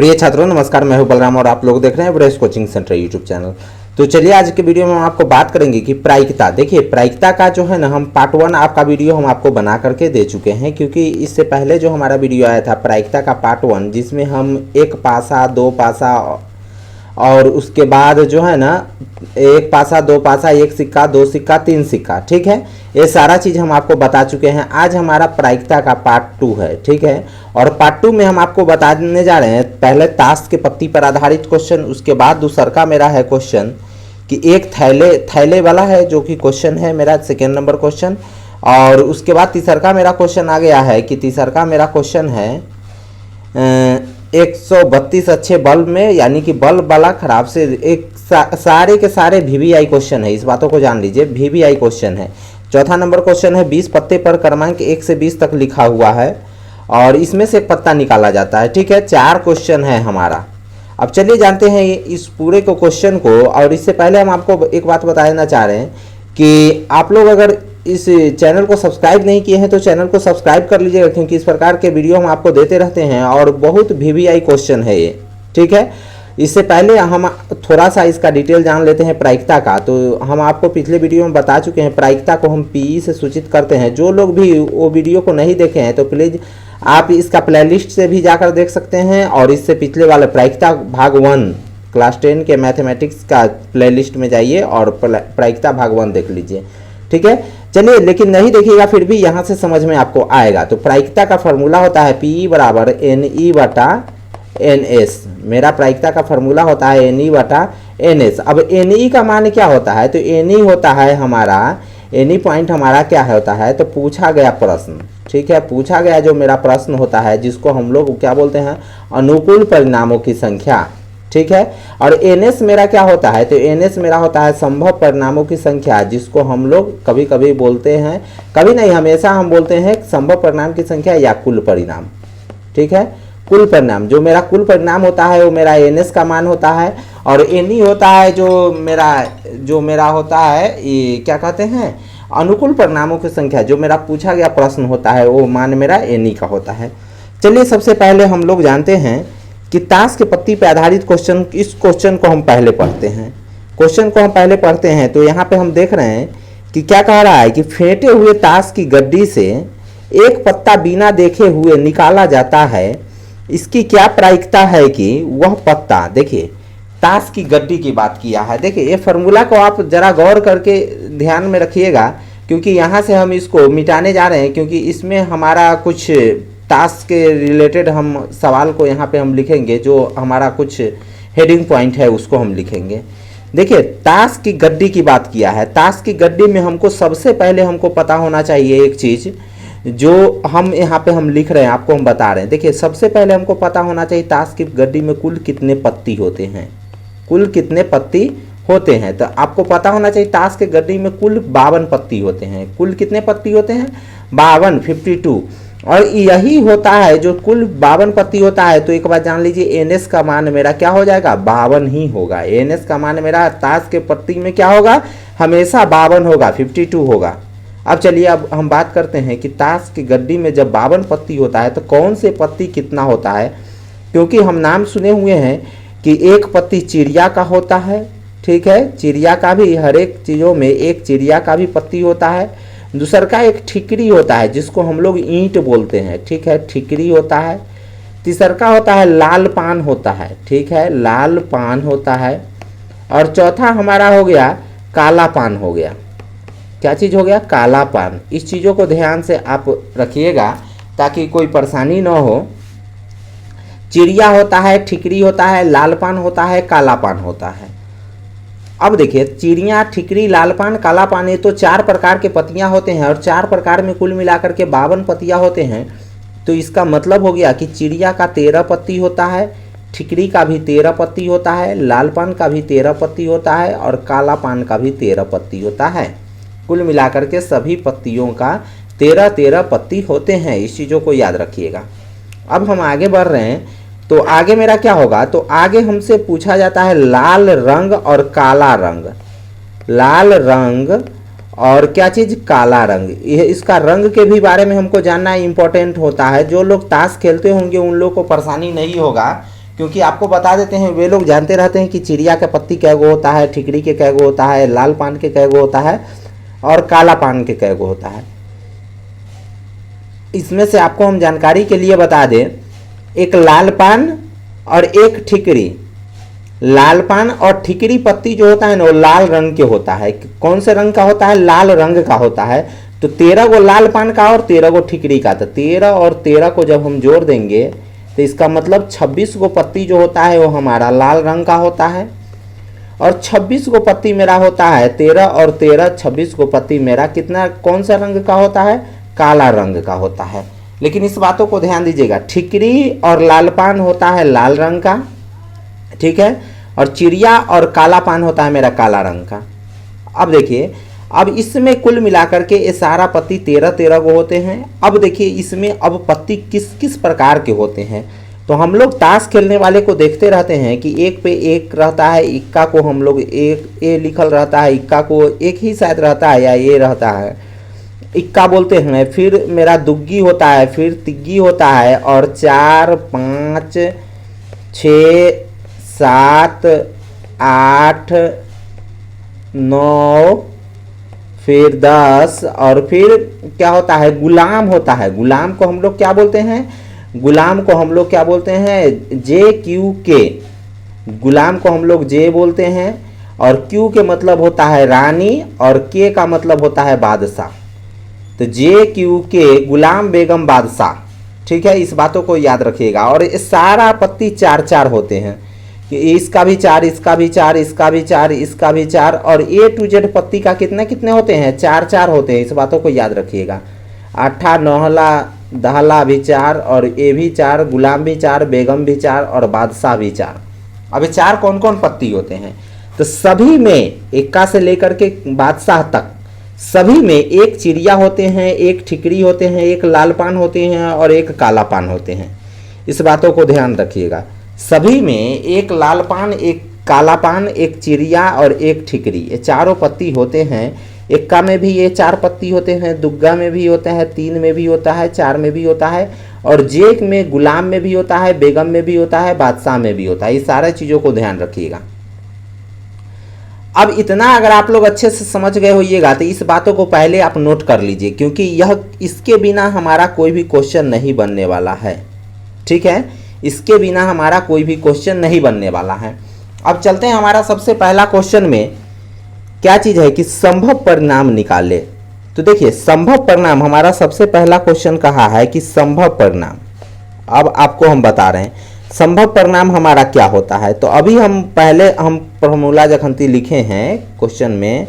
प्रिय छात्रों नमस्कार, मैं हूं बलराम और आप लोग देख रहे हैं brace coaching centre YouTube channel. तो चलिए आज के वीडियो में हम आपको बात करेंगे कि प्रायिकता। देखिए प्रायिकता का जो है ना, हम पार्ट 1 आपका वीडियो हम आपको बना करके दे चुके हैं, क्योंकि इससे पहले जो हमारा वीडियो आया था प्रायिकता का पार्ट 1, जिसमें हम एक पासा दो पासा और उसके बाद जो है ना एक पासा दो पासा एक सिक्का दो सिक्का तीन सिक्का, ठीक है, ये सारा चीज़ हम आपको बता चुके हैं। आज हमारा प्रायिकता का पार्ट 2 है, ठीक है। और पार्ट 2 में हम आपको बताने जा रहे हैं पहले ताश के पत्ती पर आधारित क्वेश्चन, उसके बाद दूसरा मेरा है क्वेश्चन कि एक थैले वाला है जो कि क्वेश्चन है मेरा सेकेंड नंबर क्वेश्चन। और उसके बाद तीसरा मेरा क्वेश्चन आ गया है कि तीसरा मेरा क्वेश्चन है 132 अच्छे बल्ब में, यानी कि बल्ब वाला खराब से एक सारे के सारे VVI क्वेश्चन है, इस बातों को जान लीजिए, VVI क्वेश्चन है। चौथा नंबर क्वेश्चन है 20 पत्ते पर क्रमांक 1 से 20 तक लिखा हुआ है और इसमें से एक पत्ता निकाला जाता है, ठीक है। 4 क्वेश्चन है हमारा। अब चलिए जानते हैं इस पूरे को क्वेश्चन को। और इससे पहले हम आपको एक बात बताना चाह रहे हैं कि आप लोग अगर इस चैनल को सब्सक्राइब नहीं किए हैं तो चैनल को सब्सक्राइब कर लीजिएगा, क्योंकि इस प्रकार के वीडियो हम आपको देते रहते हैं और बहुत VVI क्वेश्चन है ये, ठीक है। इससे पहले हम थोड़ा सा इसका डिटेल जान लेते हैं प्रायिकता का। तो हम आपको पिछले वीडियो में बता चुके हैं प्रायिकता को हम PE से सूचित करते हैं। जो लोग भी वो वीडियो को नहीं देखे हैं तो प्लीज़ आप इसका प्लेलिस्ट से भी जाकर देख सकते हैं, और इससे पिछले वाले प्रायिकता भाग 1 क्लास 10 के मैथमेटिक्स का प्लेलिस्ट में जाइए और प्रायिकता भाग 1 देख लीजिए, ठीक है। चलिए, लेकिन नहीं देखिएगा फिर भी यहाँ से समझ में आपको आएगा। तो प्रायिकता का फॉर्मूला होता है PE बराबर NE बटा NS। मेरा प्रायिकता का फॉर्मूला होता है NE बटा NS। अब NE का मान क्या होता है? तो NE होता है हमारा, NE पॉइंट हमारा क्या होता है? तो पूछा गया प्रश्न, ठीक है। पूछा गया जो मेरा प्रश्न होता है, जिसको हम लोग क्या बोलते हैं, अनुकूल परिणामों की संख्या, ठीक है। और NS मेरा क्या होता है? तो NS मेरा होता है संभव परिणामों की संख्या, जिसको हम लोग कभी कभी बोलते हैं, कभी नहीं हमेशा हम बोलते हैं संभव परिणाम की संख्या या कुल परिणाम, ठीक है। कुल परिणाम, जो मेरा कुल परिणाम होता है वो मेरा NS का मान होता है। और NE होता है जो मेरा होता है ये क्या कहते हैं, अनुकूल परिणामों की संख्या। जो मेरा पूछा गया प्रश्न होता है वो मान मेरा NE का होता है। चलिए सबसे पहले हम लोग जानते हैं कि ताश के पत्ती पर आधारित क्वेश्चन, इस क्वेश्चन को हम पहले पढ़ते हैं। क्वेश्चन को हम पहले पढ़ते हैं तो यहाँ पे हम देख रहे हैं कि क्या कह रहा है कि फेंटे हुए ताश की गड्डी से एक पत्ता बिना देखे हुए निकाला जाता है। इसकी क्या प्रायिकता है कि वह पत्ता, देखिए ताश की गड्डी की बात किया है। देखिए ये फार्मूला को आप जरा गौर करके ध्यान में रखिएगा, क्योंकि यहाँ से हम इसको मिटाने जा रहे हैं, क्योंकि इसमें हमारा कुछ ताश के रिलेटेड हम सवाल को यहाँ पे हम लिखेंगे, जो हमारा कुछ हेडिंग पॉइंट है उसको हम लिखेंगे। देखिए ताश की गड्डी की बात किया है। ताश की गड्डी में हमको सबसे पहले हमको पता होना चाहिए एक चीज़, जो हम यहाँ पे हम लिख रहे हैं, आपको हम बता रहे हैं। देखिए सबसे पहले हमको पता होना चाहिए ताश की गड्डी में कुल कितने पत्ती होते हैं, कुल कितने पत्ती होते हैं। तो आपको पता होना चाहिए ताश के गड्डी में कुल 52 पत्ती होते हैं। कुल कितने पत्ती होते हैं? 52, 52। और यही होता है जो कुल 52 पत्ती होता है। तो एक बार जान लीजिए NS का मान मेरा क्या हो जाएगा? 52 ही होगा। NS का मान मेरा ताश के पत्ती में क्या होगा? हमेशा 52 होगा, 52 होगा। अब चलिए अब हम बात करते हैं कि ताश की गड्डी में जब 52 पत्ती होता है तो कौन से पत्ती कितना होता है। क्योंकि हम नाम सुने हुए हैं कि एक पत्ती चिड़िया का होता है, ठीक है। चिड़िया का भी, हर एक चीज़ों में एक चिड़िया का भी पत्ती होता है। दूसरा का एक ठिकरी होता है जिसको हम लोग ईंट बोलते हैं, ठीक है, ठिकरी होता है। तीसरा का होता है लाल पान होता है, ठीक है, लाल पान होता है। और चौथा हमारा हो गया काला पान हो गया। क्या चीज़ हो गया? काला पान। इस चीज़ों को ध्यान से आप रखिएगा ताकि कोई परेशानी ना हो। चिड़िया होता है, ठिकरी होता है, लाल पान होता है, काला पान होता है। अब देखिए चिड़िया, ठिकरी, लाल पान, काला पान, ये तो 4 प्रकार के पत्तियां होते हैं और 4 प्रकार में कुल मिलाकर के 52 पत्तियां होते हैं। तो इसका मतलब हो गया कि चिड़िया का 13 पत्ती होता है, ठिकरी का भी 13 पत्ती होता है, लाल पान का भी 13 पत्ती होता है और काला पान का भी 13 पत्ती होता है। कुल मिलाकर के सभी पत्तियों का 13 पत्ती होते हैं। इस चीज़ों को याद रखिएगा। अब हम आगे बढ़ रहे हैं तो आगे मेरा क्या होगा? तो आगे हमसे पूछा जाता है लाल रंग और काला रंग। लाल रंग और क्या चीज़? काला रंग। यह इसका रंग के भी बारे में हमको जानना इम्पोर्टेंट होता है। जो लोग ताश खेलते होंगे उन लोग को परेशानी नहीं होगा, क्योंकि आपको बता देते हैं, वे लोग जानते रहते हैं कि चिड़िया का पत्ती कैगो होता है, ठिकरी के कैगो होता है, लाल पान के कैगो होता है और काला पान के कैगो होता है। इसमें से आपको हम जानकारी के लिए बता दें, एक लाल पान और एक ठिकरी, लाल पान और ठिकरी पत्ती जो होता है ना वो लाल रंग के होता है। कौन से रंग का होता है? लाल रंग का होता है। तो 13 गो लाल पान का और 13 गो ठिकरी का, तो 13 और 13 को जब हम जोड़ देंगे तो इसका मतलब 26 गो पत्ती जो होता है वो हमारा लाल रंग का होता है, और 26 गो पत्ती मेरा होता है 13 और 13 26 गो पत्ती मेरा कितना, कौन सा रंग का होता है? काला रंग का होता है। लेकिन इस बातों को ध्यान दीजिएगा, ठिकरी और लाल पान होता है लाल रंग का, ठीक है, और चिड़िया और काला पान होता है मेरा काला रंग का। अब देखिए, अब इसमें कुल मिलाकर के ये सारा पत्ती 13 गो होते हैं। अब देखिए इसमें अब पत्ती किस किस प्रकार के होते हैं। तो हम लोग ताश खेलने वाले को देखते रहते हैं कि एक पे एक रहता है, इक्का को हम लोग एक ए लिखल रहता है, इक्का को एक ही शायद रहता है या ये रहता है, इक्का बोलते हैं। फिर मेरा दुग्गी होता है, फिर तिग्गी होता है, और 4 5 6 7 8 9 फिर 10, और फिर क्या होता है? गुलाम होता है। गुलाम को हम लोग क्या बोलते हैं? गुलाम को हम लोग क्या बोलते हैं? जे क्यू के। गुलाम को हम लोग जे बोलते हैं, और क्यू के मतलब होता है रानी, और के का मतलब होता है बादशाह। तो जे क्यू के, गुलाम बेगम बादशाह, ठीक है, इस बातों को याद रखिएगा। और ये सारा पत्ती 4 होते हैं, कि इसका भी 4, इसका भी 4, इसका भी 4, इसका भी 4, और ए टू जेड पत्ती का कितने होते हैं? 4 होते हैं। इस बातों को याद रखिएगा। 8 9 10 भी 4, और ए भी 4, गुलाम भी 4, बेगम भी 4, और बादशाह भी 4। अब ये 4 कौन कौन पत्ती होते हैं? तो सभी में, इक्का से लेकर के बादशाह तक, सभी में एक चिड़िया होते हैं, एक ठिकरी होते हैं, एक लाल पान होते हैं, और एक काला पान होते हैं। इस बातों को ध्यान रखिएगा। सभी में एक लाल पान, एक काला पान, एक चिड़िया और एक ठिकरी, ये चारों पत्ती होते हैं। इक्का में भी ये 4 पत्ती होते हैं, दुग्गा में भी होता है, 3 में भी होता है, 4 में भी होता है, और जेक में, गुलाम में भी होता है, बेगम में भी होता है, बादशाह में भी होता है। ये सारी चीज़ों को ध्यान रखिएगा। अब इतना अगर आप लोग अच्छे से समझ गए होइएगा तो इस बातों को पहले आप नोट कर लीजिए, क्योंकि यह इसके बिना हमारा कोई भी क्वेश्चन नहीं बनने वाला है, ठीक है। इसके बिना हमारा कोई भी क्वेश्चन नहीं बनने वाला है। अब चलते हैं हमारा सबसे पहला क्वेश्चन में क्या चीज़ है कि संभव परिणाम निकाले। तो देखिए संभव परिणाम, हमारा सबसे पहला क्वेश्चन कहा है कि संभव परिणाम। अब आपको हम बता रहे हैं संभव परिणाम हमारा क्या होता है। तो अभी हम पहले फॉर्मूला जखंती लिखे हैं क्वेश्चन में,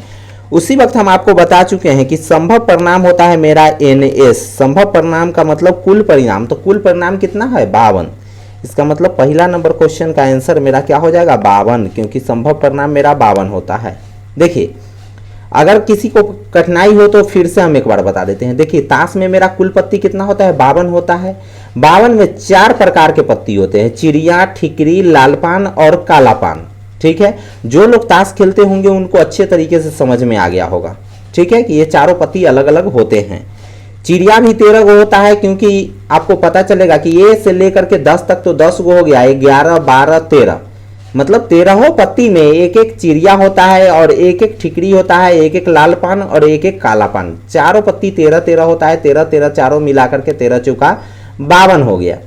उसी वक्त हम आपको बता चुके हैं कि संभव परिणाम होता है मेरा NS। संभव परिणाम का मतलब कुल परिणाम। तो कुल परिणाम कितना है? 52। इसका मतलब पहला नंबर क्वेश्चन का आंसर मेरा क्या हो जाएगा? 52, क्योंकि संभव परिणाम मेरा 52 होता है। देखिए अगर किसी को कठिनाई हो तो फिर से हम एक बार बता देते हैं। देखिए ताश में मेरा कुल पत्ती कितना होता है? 52 होता है। 52 में 4 प्रकार के पत्ती होते हैं, चिड़िया, ठिकरी, लाल पान और काला पान, ठीक है। जो लोग ताश खेलते होंगे उनको अच्छे तरीके से समझ में आ गया होगा, ठीक है, कि ये चारों पत्ती अलग अलग होते हैं। चिड़िया भी 13 गो होता है, क्योंकि आपको पता चलेगा कि ये से लेकर के 10 तक तो 10 गो हो गया, 11 12 13, मतलब 13 पत्ती में एक एक चिड़िया होता है और एक एक ठिकरी होता है, एक एक लाल पान और एक एक काला पान। चारों पत्ती 13 होता है। 13 चारों मिलाकर के 13 चौका 52 हो गया,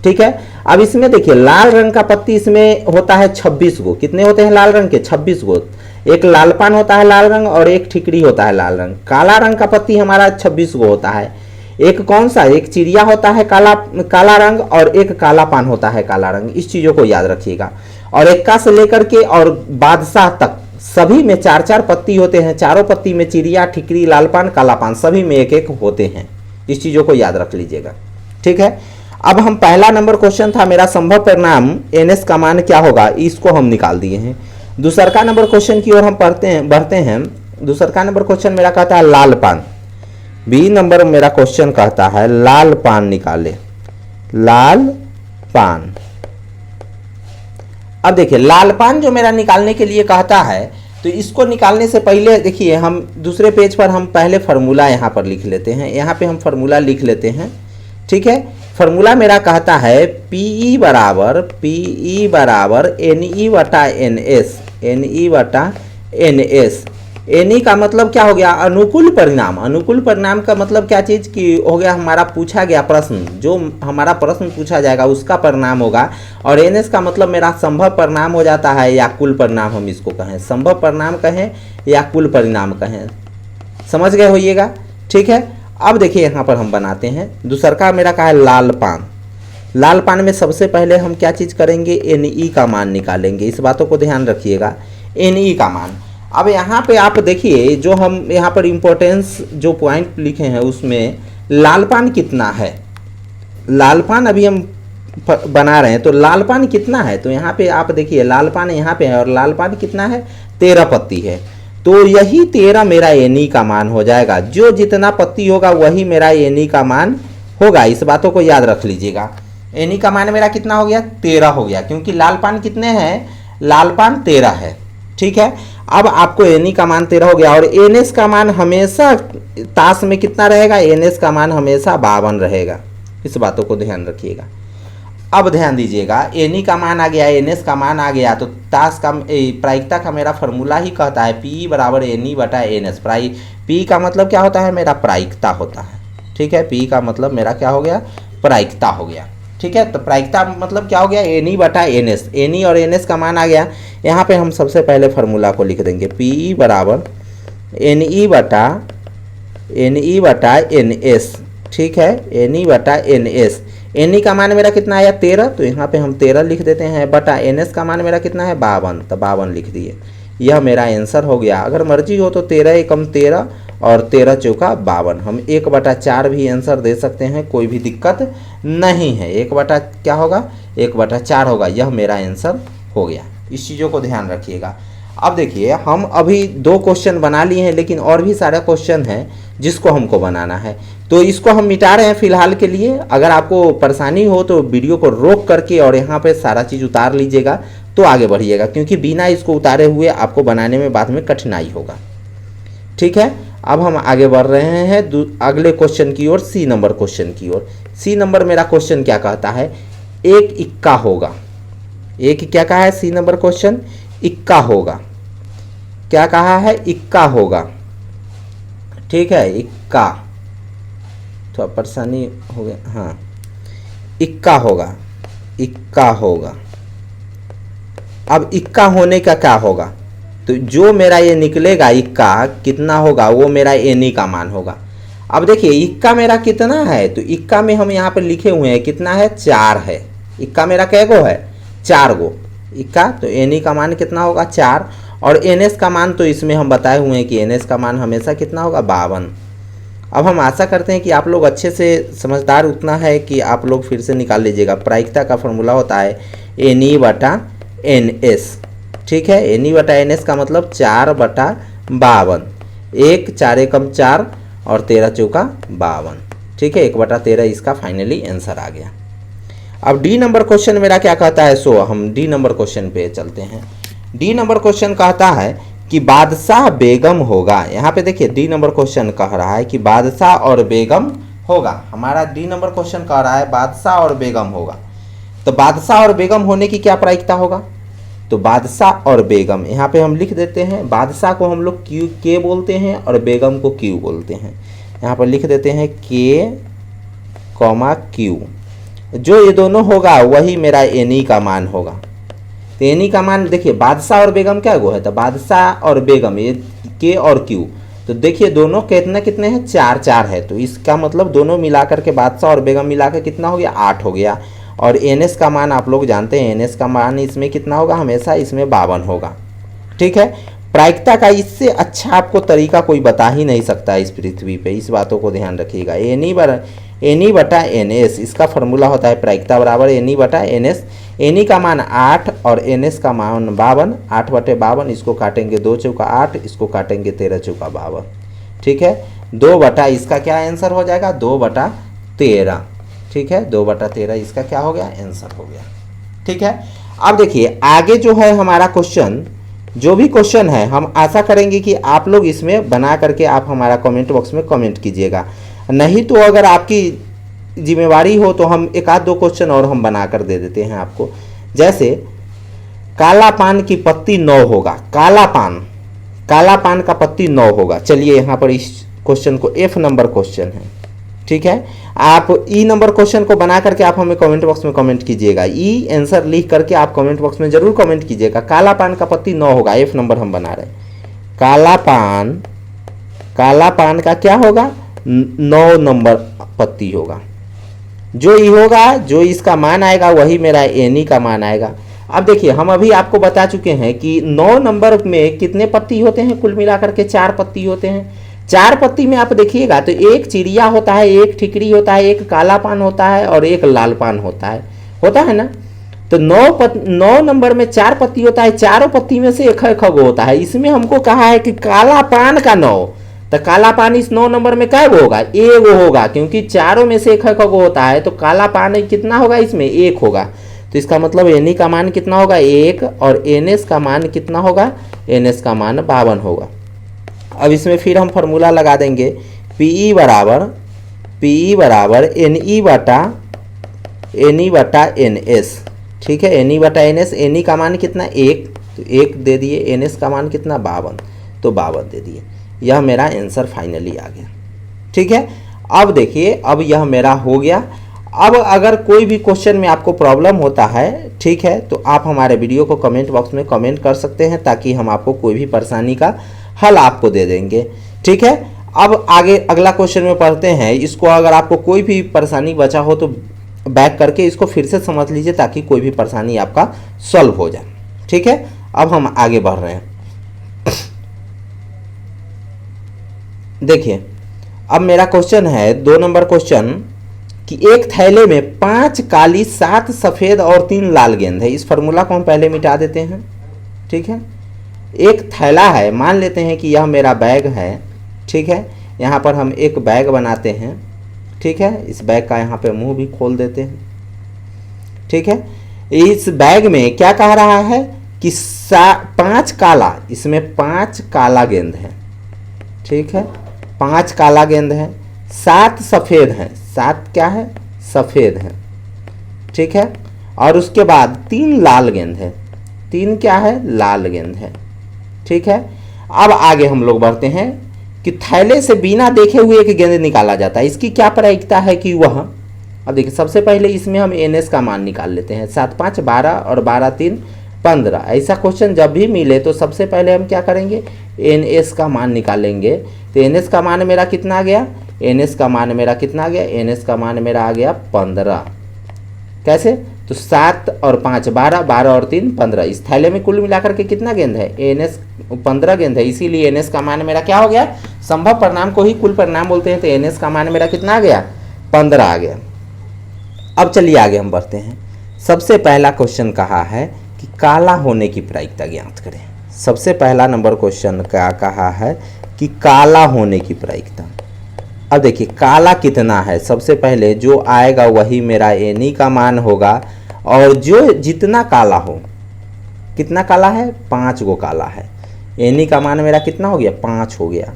ठीक है। अब इसमें देखिए लाल रंग का पत्ती इसमें होता है 26 गो। कितने होते हैं लाल रंग के? 26 गो। एक लाल पान होता है लाल रंग और एक ठिकरी होता है लाल रंग। काला रंग का पत्ती हमारा 26 गो होता है। एक कौन सा? एक चिड़िया होता है काला रंग और एक काला पान होता है काला रंग। इस चीजों को याद रखिएगा। और इक्का से लेकर के और बादशाह तक सभी में 4 पत्ती होते हैं। चारों पत्ती में चिड़िया, ठिकरी, लाल पान, काला पान सभी में एक एक होते हैं। इस चीजों को याद रख लीजिएगा, ठीक है। अब हम पहला नंबर क्वेश्चन था मेरा संभव परिणाम NS का मान क्या होगा, इसको हम निकाल दिए हैं। दूसरा नंबर क्वेश्चन की ओर हम बढ़ते हैं। दूसरा नंबर क्वेश्चन मेरा कहता है लाल पान। बी नंबर मेरा क्वेश्चन कहता है लाल पान निकाले। लाल पान। अब देखिए लाल पान जो मेरा निकालने के लिए कहता है, तो इसको निकालने से पहले देखिए हम दूसरे पेज पर हम पहले फार्मूला यहाँ पर लिख लेते हैं। यहाँ पे हम फार्मूला लिख लेते हैं, ठीक है। फॉर्मूला मेरा कहता है पी बराबर एन ई बटा एन एस, एन ई बटा एन एस। एन ई का मतलब क्या हो गया, अनुकूल परिणाम। अनुकूल परिणाम का मतलब क्या चीज़ कि हो गया हमारा पूछा गया प्रश्न, जो हमारा प्रश्न पूछा जाएगा उसका परिणाम होगा। और एन एस का मतलब मेरा संभव परिणाम हो जाता है, या कुल परिणाम हम इसको कहें, संभव परिणाम कहें या कुल परिणाम कहें, समझ गए होइएगा। ठीक है, अब देखिए यहाँ पर हम बनाते हैं। दूसरा का मेरा कहा है लाल पान। लाल पान में सबसे पहले हम क्या चीज़ करेंगे, एन ई का मान निकालेंगे। इस बातों को ध्यान रखिएगा, एन ई का मान। अब यहाँ पे आप देखिए, जो हम यहाँ पर इम्पोर्टेंस जो पॉइंट लिखे हैं उसमें लाल पान कितना है, लाल पान अभी हम बना रहे हैं, तो लाल पान कितना है, तो यहाँ पे आप देखिए लाल पान यहाँ पे है और लाल पान कितना है, 13 पत्ती है। तो यही 13 मेरा एन ई का मान हो जाएगा। जो जितना पत्ती होगा वही मेरा एन ई का मान होगा। इस बातों को याद रख लीजिएगा। एन ई का मान मेरा कितना हो गया, 13 हो गया, क्योंकि लाल पान कितने हैं, लाल पान 13 है। ठीक है, अब आपको एन ई का मान 13 हो गया। और एन एस का मान हमेशा ताश में कितना रहेगा, एन एस का मान हमेशा 52 रहेगा। इस बातों को ध्यान रखिएगा। अब ध्यान दीजिएगा, एन ई का मान आ गया, एन एस का मान आ गया, तो ताश का प्रायिकता का मेरा फॉर्मूला ही कहता है पी बराबर एन ई बटा एन एस। पी का मतलब क्या होता है, मेरा प्रायिकता होता है। ठीक है, पी का मतलब मेरा क्या हो गया, प्रायिकता हो गया। ठीक है, तो प्रायिकता मतलब क्या हो गया, एन ई बटा एन एस। एन ई और एन एस का मान आ गया। यहाँ पे हम सबसे पहले फार्मूला को लिख देंगे, पी बराबर एन ई बटा एन एस। ठीक है, एन ई बटा एन एस। एन ई का मान मेरा कितना आया, 13, तो यहाँ पे हम 13 लिख देते हैं, बटा एन एस का मान मेरा कितना है, 52, तो 52 लिख दिए। यह मेरा आंसर हो गया। अगर मर्जी हो तो 13 एकम 13 और 13 चौका 52। हम 1/4 भी आंसर दे सकते हैं, कोई भी दिक्कत नहीं है। 1 क्या होगा, 1/4 होगा। यह मेरा आंसर हो गया। इस चीज़ों को ध्यान रखिएगा। अब देखिए, हम अभी 2 क्वेश्चन बना लिए हैं, लेकिन और भी सारे क्वेश्चन हैं जिसको हमको बनाना है, तो इसको हम मिटा रहे हैं फिलहाल के लिए। अगर आपको परेशानी हो तो वीडियो को रोक करके और यहाँ पे सारा चीज़ उतार लीजिएगा, तो आगे बढ़िएगा, क्योंकि बिना इसको उतारे हुए आपको बनाने में बाद में कठिनाई होगा। ठीक है, अब हम आगे बढ़ रहे हैं अगले क्वेश्चन की ओर, सी नंबर क्वेश्चन की ओर। सी नंबर मेरा क्वेश्चन क्या कहता है, एक इक्का होगा। एक क्या कहा है, सी नंबर क्वेश्चन इक्का होगा। क्या कहा है, इक्का होगा। ठीक है, इक्का, थोड़ा परेशानी हो गया, हाँ, इक्का होगा, इक्का होगा। अब इक्का होने का क्या होगा, तो जो मेरा ये निकलेगा इक्का कितना होगा, वो मेरा एन ई का मान होगा। अब देखिए इक्का मेरा कितना है, तो इक्का में हम यहाँ पे लिखे हुए हैं कितना है, 4 है। इक्का मेरा कै गो है, 4 गो इक्का, तो एन ई का मान कितना होगा, 4। और एन एस का मान तो इसमें हम बताए हुए हैं कि एन एस का मान हमेशा कितना होगा, 52। अब हम आशा करते हैं कि आप लोग अच्छे से समझदार उतना है कि आप लोग फिर से निकाल लीजिएगा। प्रायिकता का फॉर्मूला होता है एन ई बटा एन एस। ठीक है, एन ई बटा एन एस का मतलब 4/52। 1 4 एकम 4 और 13 चौका 52। ठीक है, 1/13 इसका फाइनली आंसर आ गया। अब डी नंबर क्वेश्चन मेरा क्या कहता है, सो हम डी नंबर क्वेश्चन पे चलते हैं। डी नंबर क्वेश्चन कहता है कि बादशाह बेगम होगा। यहाँ पे देखिए डी नंबर क्वेश्चन कह रहा है कि बादशाह और बेगम होगा। हमारा डी नंबर क्वेश्चन कह रहा है बादशाह और बेगम होगा। तो बादशाह और बेगम होने की क्या प्रायिकता होगा, तो बादशाह और बेगम यहाँ पे हम लिख देते हैं। बादशाह को हम लोग क्यू के बोलते हैं और बेगम को क्यू बोलते हैं। यहाँ पर लिख देते हैं के कॉमा क्यू। जो ये दोनों होगा वही मेरा एन ई का मान होगा। तो एन ई का मान देखिए, बादशाह और बेगम क्या गो है, तो बादशाह और बेगम ये के और क्यू, तो देखिए दोनों कितना कितने हैं, 4 4 है। तो इसका मतलब दोनों मिलाकर के बादशाह और बेगम मिलाकर कितना हो गया, 8 हो गया। और एन एस का मान आप लोग जानते हैं, एन एस का मान इसमें कितना होगा, हमेशा इसमें 52 होगा। ठीक है, प्रायिकता का इससे अच्छा आपको तरीका कोई बता ही नहीं सकता इस पृथ्वी पे। इस बातों को ध्यान रखिएगा। एन ई बटा एन एस, इसका फॉर्मूला होता है प्रायिकता बराबर एन ई बटा एन एस। एन ई का मान 8 और एन एस का मान 52। 8/52, इसको काटेंगे 2 चौका 8, इसको काटेंगे 13 चौका 52। ठीक है, 2 बटा इसका क्या आंसर हो जाएगा, 2/13। ठीक है, 2/13 इसका क्या हो गया, आंसर हो गया। ठीक है, अब देखिए आगे जो है हमारा क्वेश्चन, जो भी क्वेश्चन है हम आशा करेंगे कि आप लोग इसमें बना करके आप हमारा कमेंट बॉक्स में कमेंट कीजिएगा। नहीं तो अगर आपकी जिम्मेवारी हो तो हम एक आध दो क्वेश्चन और हम बना कर दे देते हैं आपको। जैसे काला पान की पत्ती 9 होगा, काला पान का पत्ती 9 होगा। चलिए यहाँ पर इस क्वेश्चन को F नंबर क्वेश्चन है, ठीक है। आप E नंबर क्वेश्चन को बना करके आप हमें कमेंट बॉक्स में कमेंट कीजिएगा। E आंसर लिख करके आप कमेंट बॉक्स में जरूर कमेंट कीजिएगा। काला पान का पत्ती 9 होगा, F नंबर हम बना रहे हैं। काला पान का क्या होगा, 9 नंबर पत्ती होगा। जो ई होगा, जो इसका मान आएगा वही मेरा एनी का मान आएगा। अब देखिए हम अभी आपको बता चुके हैं कि 9 नंबर में कितने पत्ती होते हैं, कुल मिलाकर के 4 पत्ती होते हैं। 4 पत्ती में आप देखिएगा तो एक चिड़िया होता है, एक ठिकरी होता है, एक काला पान होता है और एक लाल पान होता है ना। तो 9 नंबर में 4 पत्ती होता है, चारों पत्ती में से एक एक होता है। इसमें हमको कहा है कि काला पान का 9, तो काला पान इस 9 नंबर में क्या होगा, एक होगा, क्योंकि चारों में से एक एक होता है। तो काला पान कितना होगा, इसमें 1 होगा। तो इसका मतलब एनी का मान कितना होगा, 1, और एनएस का मान कितना होगा, एनएस का मान 52 होगा। अब इसमें फिर हम फार्मूला लगा देंगे, पीई बराबर एनई बटा एनएस, ठीक है। एनई बटा एनएस, एनई का मान कितना 1, तो 1 दे दिए, एनएस का मान कितना 52, तो 52 दे दिए। यह मेरा आंसर फाइनली आ गया, ठीक है। अब देखिए, अब यह मेरा हो गया। अब अगर कोई भी क्वेश्चन में आपको प्रॉब्लम होता है, ठीक है, तो आप हमारे वीडियो को कमेंट बॉक्स में कमेंट कर सकते हैं, ताकि हम आपको कोई भी परेशानी का हल आपको दे देंगे, ठीक है। अब आगे अगला क्वेश्चन में पढ़ते हैं। इसको अगर आपको कोई भी परेशानी बचा हो तो बैक करके इसको फिर से समझ लीजिए, ताकि कोई भी परेशानी आपका सॉल्व हो जाए, ठीक है। अब हम आगे बढ़ रहे हैं। देखिए अब मेरा क्वेश्चन है 2 नंबर क्वेश्चन, कि एक थैले में 5 काली, 7 सफ़ेद और 3 लाल गेंद है। इस फार्मूला को हम पहले मिटा देते हैं, ठीक है। एक थैला है, मान लेते हैं कि यह मेरा बैग है, ठीक है। यहाँ पर हम एक बैग बनाते हैं, ठीक है। इस बैग का यहाँ पे मुंह भी खोल देते हैं, ठीक है। इस बैग में क्या कह रहा है कि 5 काला, इसमें 5 काला गेंद है, ठीक है। 5 काला गेंद है, 7 सफ़ेद हैं, 7 क्या है, सफ़ेद है, ठीक है। और उसके बाद 3 लाल गेंद है, 3 क्या है, लाल गेंद है, ठीक है। अब आगे हम लोग बढ़ते हैं कि थैले से बिना देखे हुए एक गेंद निकाला जाता है। इसकी क्या प्रायिकता है कि वह, अब देखिए सबसे पहले इसमें हम एनएस का मान निकाल लेते हैं। 7 5 12 और 12 3 15। ऐसा क्वेश्चन जब भी मिले तो सबसे पहले हम क्या करेंगे, एनएस का मान निकालेंगे। तो एनएस का मान मेरा कितना आ गया, एनएस का मान मेरा कितना आ गया, एनएस का मान मेरा आ गया 15। कैसे, तो 7 और 5 12, 12 और 3 15। इस थैले में कुल मिलाकर के कितना गेंद है, एनएस 15 गेंद है, इसीलिए एनएस का मान मेरा क्या हो गया, संभव परिणाम को ही कुल परिणाम बोलते हैं। तो एनएस का मान मेरा कितना आ गया, 15 आ गया। अब चलिए आगे हम बढ़ते हैं। सबसे पहला क्वेश्चन कहा है कि काला होने की प्रायिकता ज्ञात करें। सबसे पहला नंबर क्वेश्चन क्या कहा है कि काला होने की प्रायिकता। अब देखिए काला कितना है, सबसे पहले जो आएगा वही मेरा एनी का मान होगा, और जो जितना काला हो, कितना काला है, 5 गो काला है, एनी का मान मेरा कितना हो गया, 5 हो गया।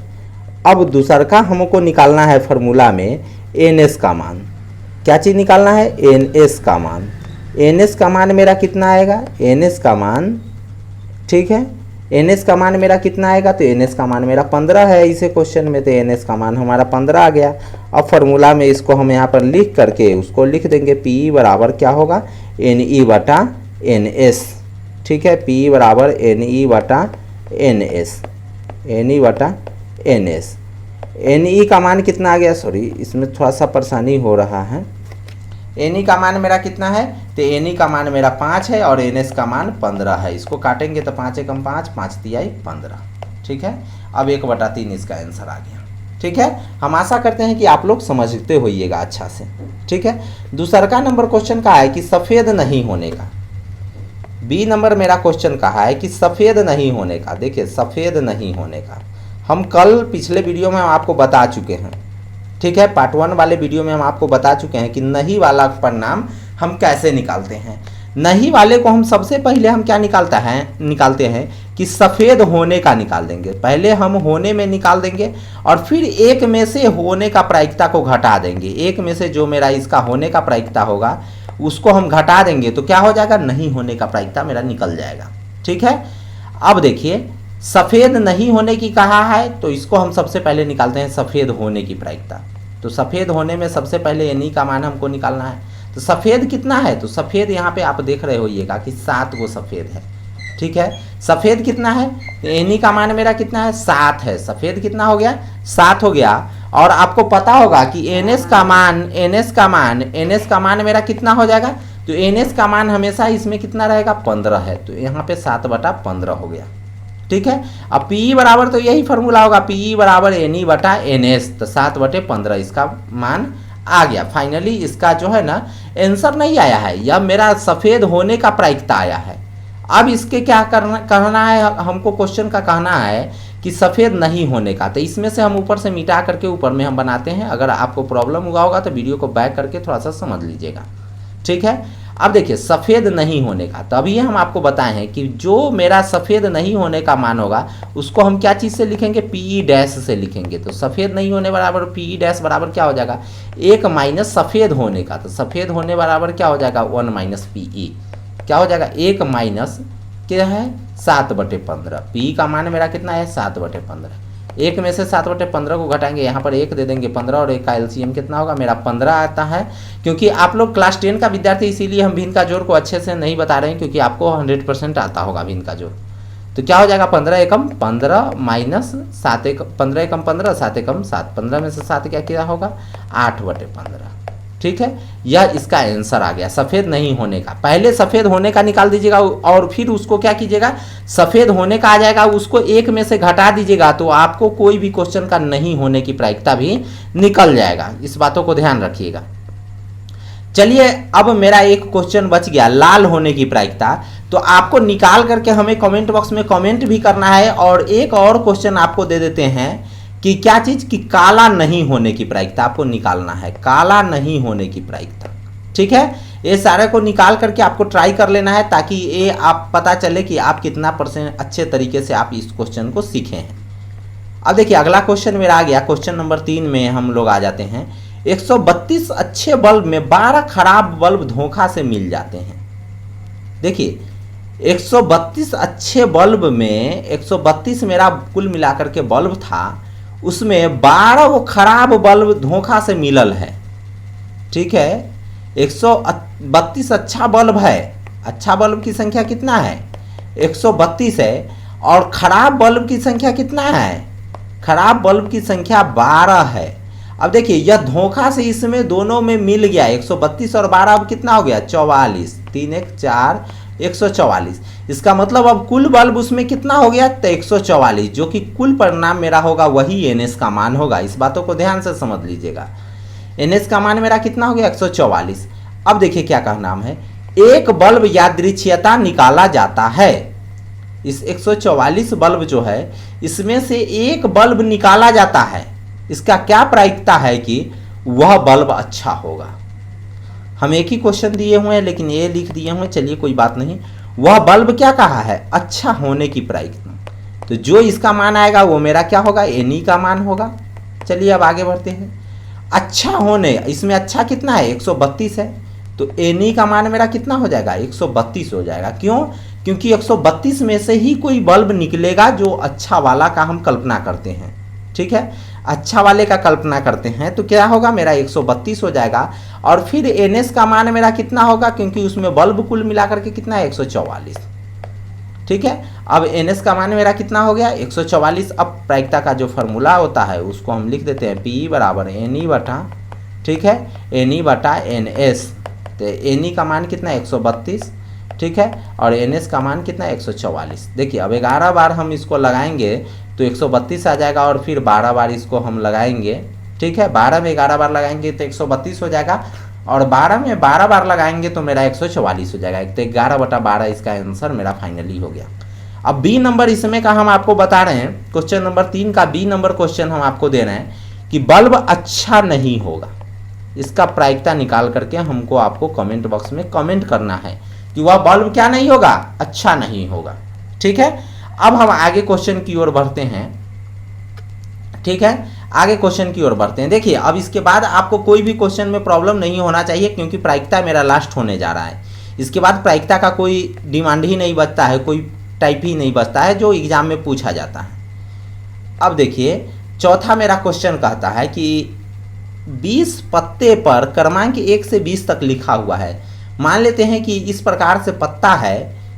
अब दूसरा का हमको निकालना है फार्मूला में एनएस का मान। क्या चीज़ निकालना है, एनएस का मान। एनएस का मान मेरा कितना आएगा, एनएस का मान, ठीक है। एनएस का मान मेरा कितना आएगा, तो एनएस का मान मेरा 15 है इसे क्वेश्चन में, तो एनएस का मान हमारा 15 आ गया। अब फार्मूला में इसको हम यहाँ पर लिख करके उसको लिख देंगे, पी बराबर क्या होगा, एनई बटा एनएस, ठीक है। पी बराबर एनई बटा एनएस, एनई बटा एनएस। एनई का मान कितना आ गया, सॉरी इसमें थोड़ा सा परेशानी हो रहा है। एनी का मान मेरा कितना है, तो एनी का मान मेरा 5 है और एनएस का मान 15 है। इसको काटेंगे तो 5 एकम 5, 5 तिहाई 15, ठीक है। अब 1/3 इसका आंसर आ गया, ठीक है। हम आशा करते हैं कि आप लोग समझते होइएगा अच्छा से, ठीक है। दूसरा का नंबर क्वेश्चन कहा है कि सफ़ेद नहीं होने का। बी नंबर मेरा क्वेश्चन कहा है कि सफ़ेद नहीं होने का। देखिए सफ़ेद नहीं होने का हम कल पिछले वीडियो में आपको बता चुके हैं, ठीक है। पार्ट 1 वाले वीडियो में हम आपको बता चुके हैं कि नहीं वाला परिणाम हम कैसे निकालते हैं। नहीं वाले को हम सबसे पहले हम क्या निकालते हैं कि सफ़ेद होने का निकाल देंगे। पहले हम होने में निकाल देंगे और फिर एक में से होने का प्रायिकता को घटा देंगे। एक में से जो मेरा इसका होने का प्रायिकता होगा उसको हम घटा देंगे तो क्या हो जाएगा, नहीं होने का प्रायिकता मेरा निकल जाएगा। ठीक है, अब देखिए सफ़ेद नहीं होने की कहा है तो इसको हम सबसे पहले निकालते हैं सफ़ेद होने की प्रायिकता। तो सफ़ेद होने में सबसे पहले एनी का मान हमको निकालना है। तो सफ़ेद कितना है, तो सफ़ेद यहाँ पे आप देख रहे होइएगा कि 7 गो सफ़ेद है। ठीक है, सफ़ेद कितना है, तो एनी का मान मेरा कितना है, 7 है। सफ़ेद कितना हो गया, 7 हो गया। और आपको पता होगा कि एनएस का मान मेरा कितना हो जाएगा, तो एनएस का मान हमेशा इसमें कितना रहेगा, 15 है। तो यहाँ पे 7/15 हो गया। ठीक है, अब पीई बराबर तो यही फॉर्मूला होगा, पीई बराबर एनी बटा एनएस, तो 7/15 इसका मान आ गया। फाइनली इसका जो है ना आंसर नहीं आया है, यह मेरा सफ़ेद होने का प्रायिकता आया है। अब इसके क्या कहना है हमको, क्वेश्चन का कहना है कि सफ़ेद नहीं होने का। तो इसमें से हम ऊपर से मिटा करके ऊपर में हम बनाते हैं। अगर आपको प्रॉब्लम हुआ होगा तो वीडियो को बैक करके थोड़ा सा समझ लीजिएगा। ठीक है, अब देखिए सफ़ेद नहीं होने का, तो अभी हम आपको बताए हैं कि जो मेरा सफ़ेद नहीं होने का मान होगा उसको हम क्या चीज़ से लिखेंगे, पीई डैश से लिखेंगे। तो सफ़ेद नहीं होने बराबर पीई डैश बराबर क्या हो जाएगा, 1 माइनस सफ़ेद होने का। तो सफ़ेद होने बराबर क्या हो जाएगा, 1 माइनस पीई, क्या हो जाएगा 1 माइनस क्या है 7/15। पी का मान मेरा कितना है 7/15। 1 में से 7/15 को घटाएंगे, यहाँ पर 1 दे देंगे, 15 और 1 का एलसीएम कितना होगा मेरा 15 आता है। क्योंकि आप लोग क्लास 10 का विद्यार्थी इसीलिए हम भिन्न का जोड़ को अच्छे से नहीं बता रहे हैं, क्योंकि आपको 100% आता होगा भिन्न का जोड़। तो क्या हो जाएगा 15 एकम 15 माइनस 7 15 एकम 15 7 एकम 7, 15 में से 7 क्या होगा 8/15। ठीक है, यह इसका आंसर आ गया सफ़ेद नहीं होने का। पहले सफ़ेद होने का निकाल दीजिएगा और फिर उसको क्या कीजिएगा, सफ़ेद होने का आ जाएगा उसको 1 में से घटा दीजिएगा तो आपको कोई भी क्वेश्चन का नहीं होने की प्रायिकता भी निकल जाएगा। इस बातों को ध्यान रखिएगा। चलिए अब मेरा एक क्वेश्चन बच गया, लाल होने की प्रायिकता। तो आपको निकाल करके हमें कमेंट बॉक्स में कमेंट भी करना है। और एक और क्वेश्चन आपको दे देते हैं कि क्या चीज़, कि काला नहीं होने की प्रायिकता आपको निकालना है, काला नहीं होने की प्रायिकता। ठीक है, ये सारे को निकाल करके आपको ट्राई कर लेना है ताकि ये आप पता चले कि आप कितना % अच्छे तरीके से आप इस क्वेश्चन को सीखे हैं। अब देखिए अगला क्वेश्चन मेरा आ गया, क्वेश्चन नंबर 3 में हम लोग आ जाते हैं। 132 अच्छे बल्ब में 12 खराब बल्ब धोखा से मिल जाते हैं। देखिए 132 अच्छे बल्ब में 132 मेरा कुल मिलाकर के बल्ब था, उसमें 12 वो खराब बल्ब धोखा से मिलल है। ठीक है, 132 अच्छा बल्ब है, अच्छा बल्ब की संख्या कितना है 132 है, और खराब बल्ब की संख्या कितना है, खराब बल्ब की संख्या 12 है। अब देखिए यह धोखा से इसमें दोनों में मिल गया, 132 और 12 अब कितना हो गया 44, 3 1 4 144। इसका मतलब अब कुल बल्ब उसमें कितना हो गया तो 144, जो कि कुल परिणाम मेरा होगा वही एनएस का मान होगा। इस बातों को ध्यान से समझ लीजिएगा। एनएस का मान मेरा कितना हो गया 144। अब देखिए क्या कहना है, एक बल्ब यादृच्छिकता निकाला जाता है। इस 144 बल्ब जो है इसमें से एक बल्ब निकाला जाता है, इसका क्या प्रायिकता है कि वह बल्ब अच्छा होगा। हम एक ही क्वेश्चन दिए हुए हैं लेकिन ये लिख दिए हुए, चलिए कोई बात नहीं। वह बल्ब क्या कहा है, अच्छा होने की प्रायिकता। तो जो इसका मान आएगा वो मेरा क्या होगा, एनी का मान होगा। चलिए अब आगे बढ़ते हैं। अच्छा होने, इसमें अच्छा कितना है 132 है, तो एनी का मान मेरा कितना हो जाएगा 132 हो जाएगा। क्यों, क्योंकि 132 में से ही कोई बल्ब निकलेगा जो अच्छा वाला का हम कल्पना करते हैं। ठीक है, अच्छा वाले का कल्पना करते हैं तो क्या होगा मेरा 132 हो जाएगा। और फिर एनएस का मान मेरा कितना होगा, क्योंकि उसमें बल्ब कुल मिलाकर के कितना है 144। ठीक है, अब एनएस का मान मेरा कितना हो गया 144। अब प्रायिकता का जो फॉर्मूला होता है उसको हम लिख देते हैं, पी बराबर एनी बटा, ठीक है, एनी बटा एनएस। तो एनी का मान कितना है 132, ठीक है, और एनएस का मान कितना है 144। देखिए अब 11 बार हम इसको लगाएंगे तो 132 आ जाएगा, और फिर 12 बार इसको हम लगाएंगे। ठीक है, 12 में 11 बार लगाएंगे तो 132 हो जाएगा, और 12 में 12 बार लगाएंगे तो मेरा 144 हो जाएगा। तो 11/12 इसका आंसर मेरा फाइनली हो गया। अब बी नंबर इसमें का हम आपको बता रहे हैं, क्वेश्चन नंबर 3 का बी नंबर क्वेश्चन हम आपको दे रहे हैं कि बल्ब अच्छा नहीं होगा। इसका प्रायिकता निकाल करके हमको आपको कमेंट बॉक्स में कमेंट करना है कि वह बल्ब क्या नहीं होगा, अच्छा नहीं होगा। ठीक है, अब हम आगे क्वेश्चन की ओर बढ़ते हैं। ठीक है, आगे क्वेश्चन की ओर बढ़ते हैं। देखिए अब इसके बाद आपको कोई भी क्वेश्चन में प्रॉब्लम नहीं होना चाहिए, क्योंकि प्रायिकता मेरा लास्ट होने जा रहा है। इसके बाद प्रायिकता का कोई डिमांड ही नहीं बचता है, कोई टाइप ही नहीं बचता है जो एग्जाम में पूछा जाता है। अब देखिए चौथा मेरा क्वेश्चन कहता है कि 20 पत्ते पर क्रमांक 1 से 20 तक लिखा हुआ है। मान लेते हैं कि इस प्रकार से पत्ता है,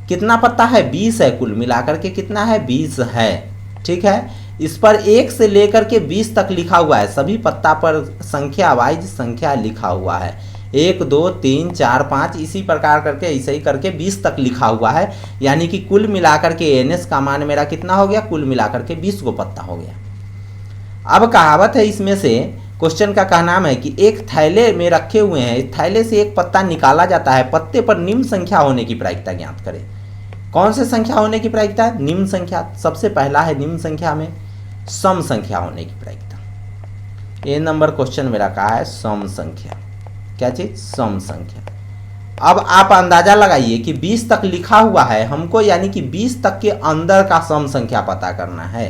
कितना पत्ता है, 20 है, कुल मिलाकर के कितना है, 20 है। ठीक है, इस पर 1 से लेकर के 20 तक लिखा हुआ है, सभी पत्ता पर संख्या वाइज संख्या लिखा हुआ है, 1 2 3 4 5 इसी प्रकार करके ऐसे ही करके 20 तक लिखा हुआ है। यानी कि कुल मिलाकर के एनएस का मान मेरा कितना हो गया, कुल मिलाकर के 20 गो पत्ता हो गया। अब कहावत है इसमें से, क्वेश्चन का कहना है कि एक थैले में रखे हुए हैं, इस थैले से एक पत्ता निकाला जाता है, पत्ते पर निम्न संख्या होने की प्रायिकता ज्ञात करें। कौन से संख्या होने की प्रायिकता है, निम्न संख्या। सबसे पहला है निम्न संख्या में सम संख्या होने की प्रायिकता। ये नंबर क्वेश्चन मेरा कहा है सम संख्या, क्या चीज, सम संख्या। अब आप अंदाजा लगाइए कि 20 तक लिखा हुआ है हमको, यानी कि 20 तक के अंदर का सम संख्या पता करना है।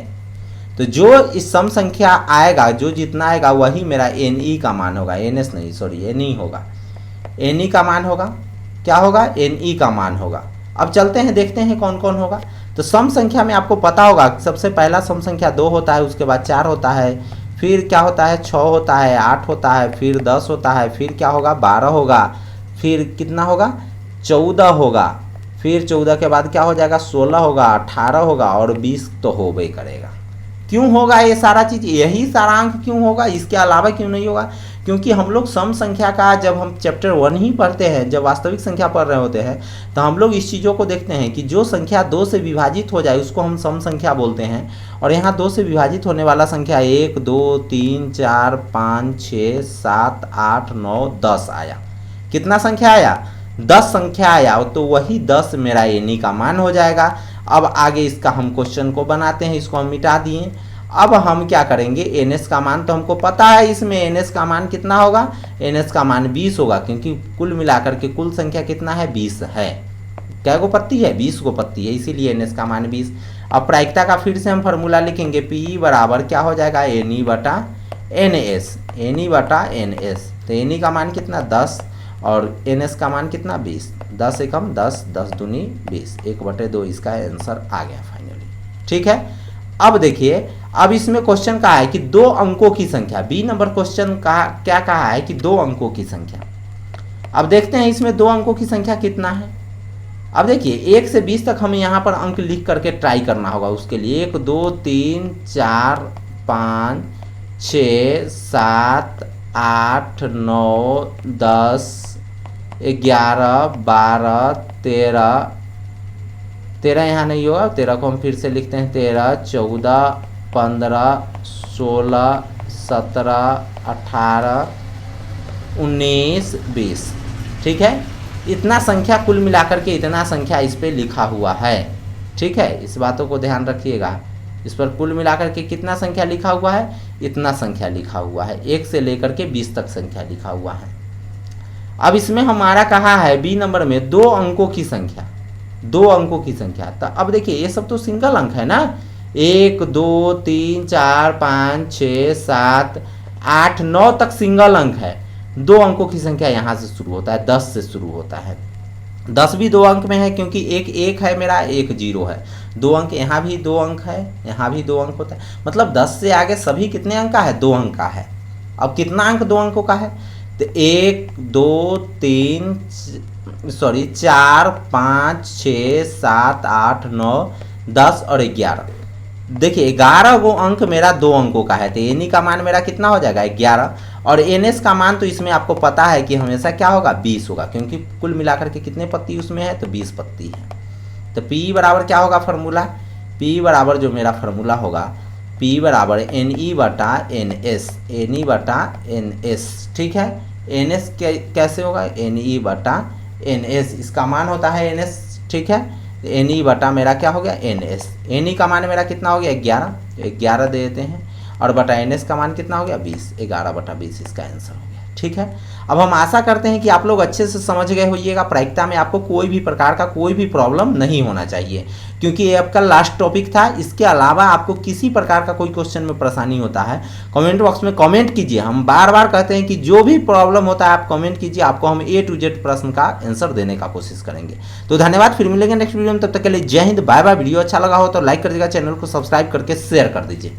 तो जो इस सम संख्या आएगा, जो जितना आएगा वही मेरा एनई का मान होगा, एनएस नहीं, सॉरी एनई होगा, एनई का मान होगा, क्या होगा, एनई का मान होगा। अब चलते हैं देखते हैं कौन कौन होगा। तो सम संख्या में आपको पता होगा सबसे पहला सम संख्या 2 होता है, उसके बाद 4 होता है, फिर क्या होता है 6 होता है, 8 होता है, फिर 10 होता है, फिर क्या होगा 12 होगा, फिर कितना होगा 14 होगा, फिर 14 के बाद क्या हो जाएगा 16 होगा, 18 होगा और 20 तो हो ही करेगा। क्यों होगा ये सारा चीज़, यही सारा अंक क्यों होगा, इसके अलावा क्यों नहीं होगा, क्योंकि हम लोग सम संख्या का जब हम चैप्टर 1 ही पढ़ते हैं, जब वास्तविक संख्या पढ़ रहे होते हैं, तो हम लोग इस चीज़ों को देखते हैं कि जो संख्या 2 से विभाजित हो जाए उसको हम सम संख्या बोलते हैं। और यहाँ 2 से विभाजित होने वाला संख्या 1 2 3 4 5 6 7 8 9 10 आया। कितना संख्या आया, 10 संख्या आया, तो वही 10 मेरा एनी का मान हो जाएगा। अब आगे इसका हम क्वेश्चन को बनाते हैं, इसको हम मिटा दिए। अब हम क्या करेंगे, एनएस का मान तो हमको पता है, इसमें एनएस का मान कितना होगा, एनएस का मान 20 होगा, क्योंकि कुल मिलाकर के कुल संख्या कितना है 20 है। क्या गो पत्ती है, 20 गो पत्ती है, इसीलिए एनएस का मान 20। अब प्रायिकता का फिर से हम फार्मूला लिखेंगे, पी बराबर क्या हो जाएगा, एनई बटा एनएस, एनई बटा एनएस। तो एनई का मान कितना 10 और एनएस का मान कितना 20, 10 एकम 10, 10 दूनी 20, 1/2 इसका आंसर आ गया फाइनली। ठीक है, अब देखिए अब इसमें क्वेश्चन कहा है कि 2 अंकों की संख्या, बी नंबर क्वेश्चन का क्या कहा है कि 2 अंकों की संख्या। अब देखते हैं इसमें 2 अंकों की संख्या कितना है। अब देखिए 1 से 20 तक हमें यहाँ पर अंक लिख करके ट्राई करना होगा। उसके लिए 1 2 3 4 5 6 7 8 9 10 11 12 13 यहाँ नहीं होगा, 13 को हम फिर से लिखते हैं, 13 14 15 16 17 18 19 20। ठीक है, इतना संख्या कुल मिलाकर के इतना संख्या इस पे लिखा हुआ है। ठीक है, इस बातों को ध्यान रखिएगा, इस पर कुल मिलाकर के कितना संख्या लिखा हुआ है, इतना संख्या लिखा हुआ है, 1 से लेकर के 20 तक संख्या लिखा हुआ है। अब इसमें हमारा कहा है बी नंबर में 2 अंकों की संख्या, 2 अंकों की संख्या। तो अब देखिए ये सब तो सिंगल अंक है ना, 1 2 3 4 5 6 7 8 9 तक सिंगल अंक है। 2 अंकों की संख्या यहाँ से शुरू होता है, 10 से शुरू होता है। 10 भी 2 अंक में है, क्योंकि एक 1 है मेरा, एक 0 है, 2 अंक, यहाँ भी 2 अंक है, यहाँ भी 2 अंक होता है। मतलब 10 से आगे सभी कितने अंक का है, 2 अंक का है। अब कितना अंक 2 अंकों का है, तो 1 2 3 4 5 6 7 8 9 10 और 11। देखिए 11 गो अंक मेरा 2 अंकों का है, तो एनी का मान मेरा कितना हो जाएगा 11। और एनएस का मान तो इसमें आपको पता है कि हमेशा क्या होगा 20 होगा, क्योंकि कुल मिलाकर के कितने पत्ती उसमें है, तो 20 पत्ती है। तो P बराबर क्या होगा फार्मूला, P बराबर जो मेरा फार्मूला होगा, P बराबर एनई बटा एनएस, एनई बटा एनएस। ठीक है, एनएस कैसे होगा, एनई बटा एनएस, इसका मान होता है एनएस। ठीक है, एनई बटा मेरा क्या हो गया एनएस, एनई का मान मेरा कितना हो गया 11, तो 11 दे देते हैं, और बटा एनएस का मान कितना हो गया 20, 11/20 इसका आंसर हो गया। ठीक है। अब हम आशा करते हैं कि आप लोग अच्छे से समझ गए होइएगा, प्रायिकता में आपको कोई भी प्रकार का कोई भी प्रॉब्लम नहीं होना चाहिए, क्योंकि ये आपका लास्ट टॉपिक था। इसके अलावा आपको किसी प्रकार का कोई क्वेश्चन में परेशानी होता है, कमेंट बॉक्स में कमेंट कीजिए। हम बार बार कहते हैं कि जो भी प्रॉब्लम होता है आप कमेंट कीजिए, आपको हम A to Z प्रश्न का आंसर देने का कोशिश करेंगे। तो धन्यवाद, फिर मिलेंगे नेक्स्ट वीडियो में, तब तक के लिए जय हिंद, बाय बाय। वीडियो अच्छा लगा हो तो लाइक कर दीजिएगा, चैनल को सब्सक्राइब करके शेयर कर दीजिए।